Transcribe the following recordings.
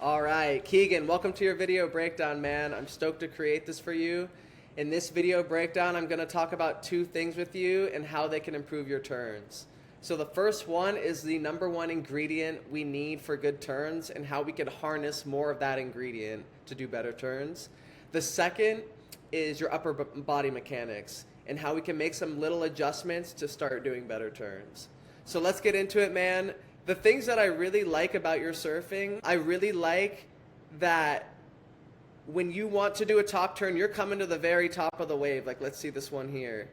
All right, Keegan, welcome to your video breakdown, man. I'm stoked to create this for you. In this video breakdown, I'm going to talk about two things with you and how they can improve your turns. So the first one is the number one ingredient we need for good turns and how we can harness more of that ingredient to do better turns. The second is your upper body mechanics and how we can make some little adjustments to start doing better turns. So let's get into it, man. The things that I really like about your surfing, I really like that when you want to do a top turn, you're coming to the very top of the wave. Like, let's see this one here.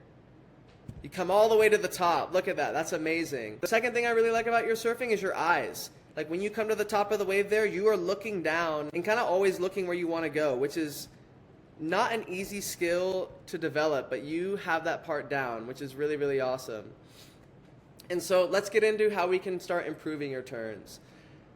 You come all the way to the top. Look at that. That's amazing. The second thing I really like about your surfing is your eyes. Like, when you come to the top of the wave there, you are looking down and kind of always looking where you want to go, which is not an easy skill to develop, but you have that part down, which is really, really awesome. And so let's get into how we can start improving your turns.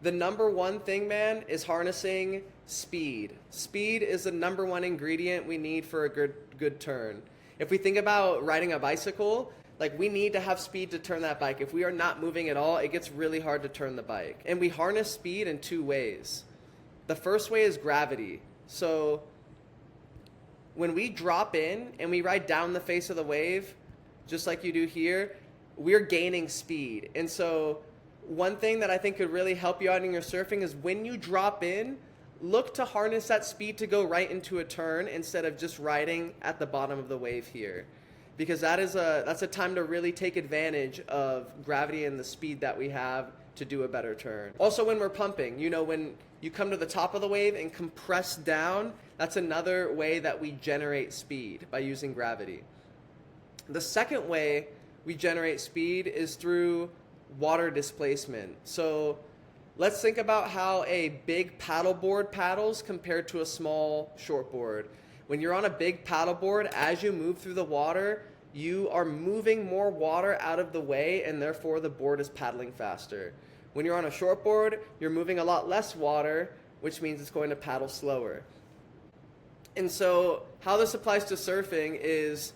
The number one thing, man, is harnessing speed. Speed is the number one ingredient we need for a good turn. If we think about riding a bicycle, like, we need to have speed to turn that bike. If we are not moving at all, it gets really hard to turn the bike. And we harness speed in two ways. The first way is gravity. So when we drop in and we ride down the face of the wave, just like you do here, we're gaining speed. And so one thing that I think could really help you out in your surfing is when you drop in, look to harness that speed to go right into a turn instead of just riding at the bottom of the wave here. Because that's a time to really take advantage of gravity and the speed that we have to do a better turn. Also, when we're pumping, when you come to the top of the wave and compress down, that's another way that we generate speed by using gravity. The second way we generate speed is through water displacement. So let's think about how a big paddleboard paddles compared to a small shortboard. When you're on a big paddleboard, as you move through the water, you are moving more water out of the way, and therefore the board is paddling faster. When you're on a shortboard, you're moving a lot less water, which means it's going to paddle slower. And so how this applies to surfing is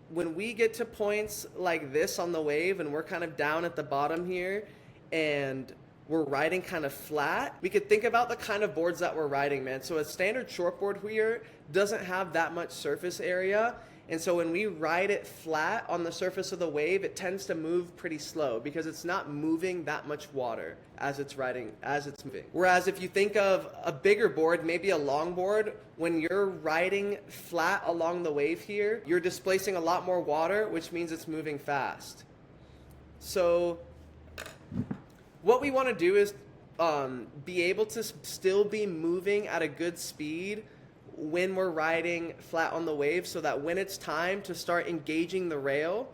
when we get to points like this on the wave and we're kind of down at the bottom here and we're riding kind of flat, we could think about the kind of boards that we're riding, man. So a standard shortboard here doesn't have that much surface area. And so when we ride it flat on the surface of the wave, it tends to move pretty slow because it's not moving that much water as it's moving. Whereas if you think of a bigger board, maybe a longboard, when you're riding flat along the wave here, you're displacing a lot more water, which means it's moving fast. So what we want to do is be able to still be moving at a good speed when we're riding flat on the wave, so that when it's time to start engaging the rail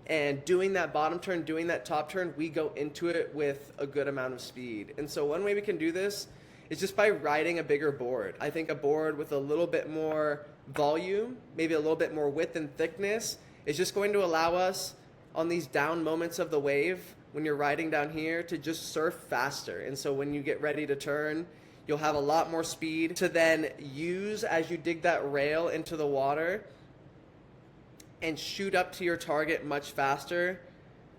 and doing that bottom turn, doing that top turn, we go into it with a good amount of speed. And so one way we can do this is just by riding a bigger board. I think a board with a little bit more volume, maybe a little bit more width and thickness, is just going to allow us on these down moments of the wave, when you're riding down here, to just surf faster. And so when you get ready to turn, you'll have a lot more speed to then use as you dig that rail into the water and shoot up to your target much faster,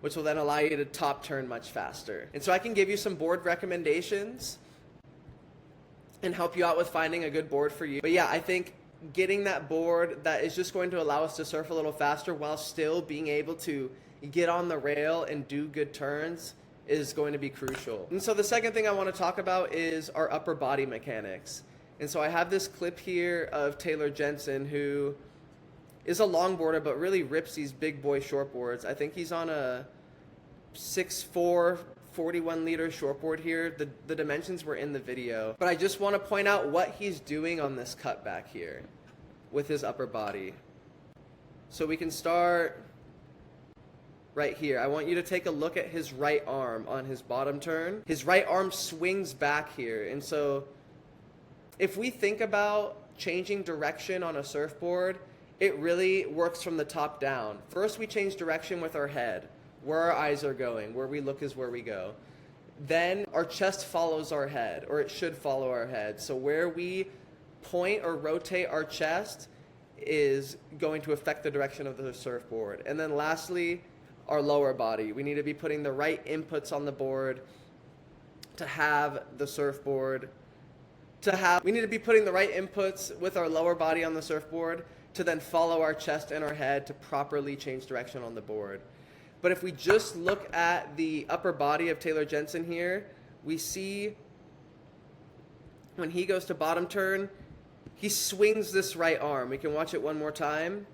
which will then allow you to top turn much faster. And so I can give you some board recommendations and help you out with finding a good board for you. But yeah, I think getting that board that is just going to allow us to surf a little faster while still being able to get on the rail and do good turns is going to be crucial. And so the second thing I want to talk about is our upper body mechanics. And so I have this clip here of Taylor Jensen, who is a longboarder but really rips these big boy shortboards. I think he's on a 6'4", 41 liter shortboard here. The dimensions were in the video. But I just want to point out what he's doing on this cutback here with his upper body. So we can start right here. I want you to take a look at his right arm on his bottom turn. His right arm swings back here. And so if we think about changing direction on a surfboard, it really works from the top down. First, we change direction with our head. Where our eyes are going, where we look is where we go. Then our chest follows our head, or it should follow our head. So where we point or rotate our chest is going to affect the direction of the surfboard. And then lastly, our lower body. We need to be putting the right inputs on the board to have the surfboard, we need to be putting the right inputs with our lower body on the surfboard to then follow our chest and our head to properly change direction on the board. But if we just look at the upper body of Taylor Jensen here, we see when he goes to bottom turn, he swings this right arm. We can watch it one more time.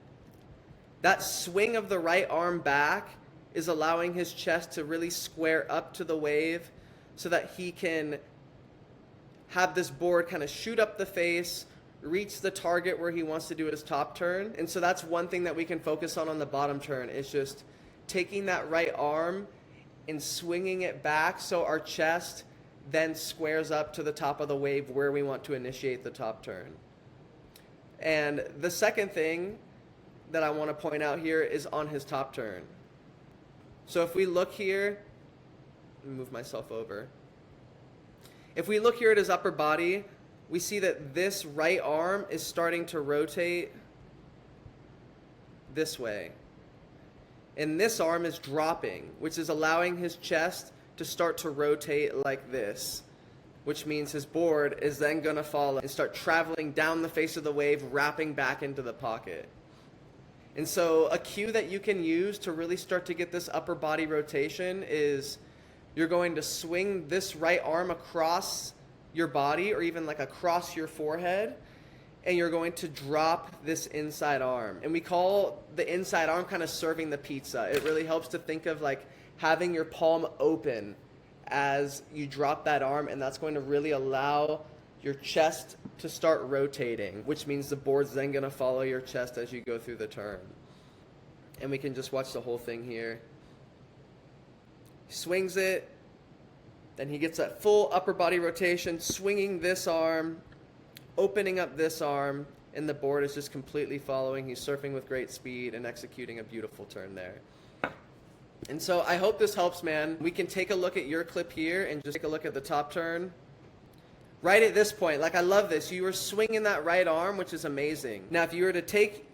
That swing of the right arm back is allowing his chest to really square up to the wave so that he can have this board kind of shoot up the face, reach the target where he wants to do his top turn. And so that's one thing that we can focus on the bottom turn, is just taking that right arm and swinging it back so our chest then squares up to the top of the wave where we want to initiate the top turn. And the second thing that I want to point out here is on his top turn. So if we look here, let me move myself over. If we look here at his upper body, we see that this right arm is starting to rotate this way. And this arm is dropping, which is allowing his chest to start to rotate like this, which means his board is then going to fall and start traveling down the face of the wave, wrapping back into the pocket. And so a cue that you can use to really start to get this upper body rotation is you're going to swing this right arm across your body or even like across your forehead, and you're going to drop this inside arm. And we call the inside arm kind of serving the pizza. It really helps to think of like having your palm open as you drop that arm, and that's going to really allow your chest to start rotating, which means the board's then going to follow your chest as you go through the turn. And we can just watch the whole thing here. He swings it, then he gets that full upper body rotation, swinging this arm, opening up this arm, and the board is just completely following. He's surfing with great speed and executing a beautiful turn there. And so I hope this helps, man. We can take a look at your clip here and just take a look at the top turn. Right at this point, like I love this, you were swinging that right arm, which is amazing. Now if you were to take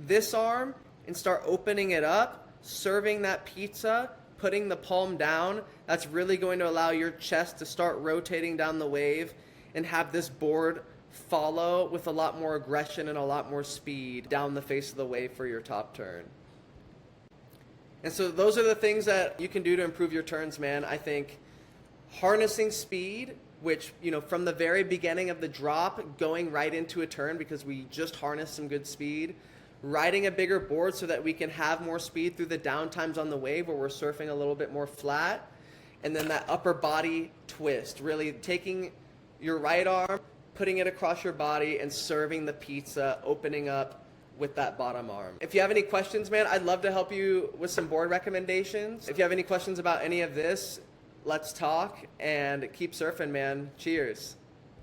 this arm and start opening it up, serving that pizza, putting the palm down, that's really going to allow your chest to start rotating down the wave and have this board follow with a lot more aggression and a lot more speed down the face of the wave for your top turn. And so those are the things that you can do to improve your turns, man. I think harnessing speed, which, you know, from the very beginning of the drop, going right into a turn because we just harnessed some good speed, riding a bigger board so that we can have more speed through the down times on the wave where we're surfing a little bit more flat, and then that upper body twist, really taking your right arm, putting it across your body and serving the pizza, opening up with that bottom arm. If you have any questions, man, I'd love to help you with some board recommendations. If you have any questions about any of this, let's talk and keep surfing, man. Cheers.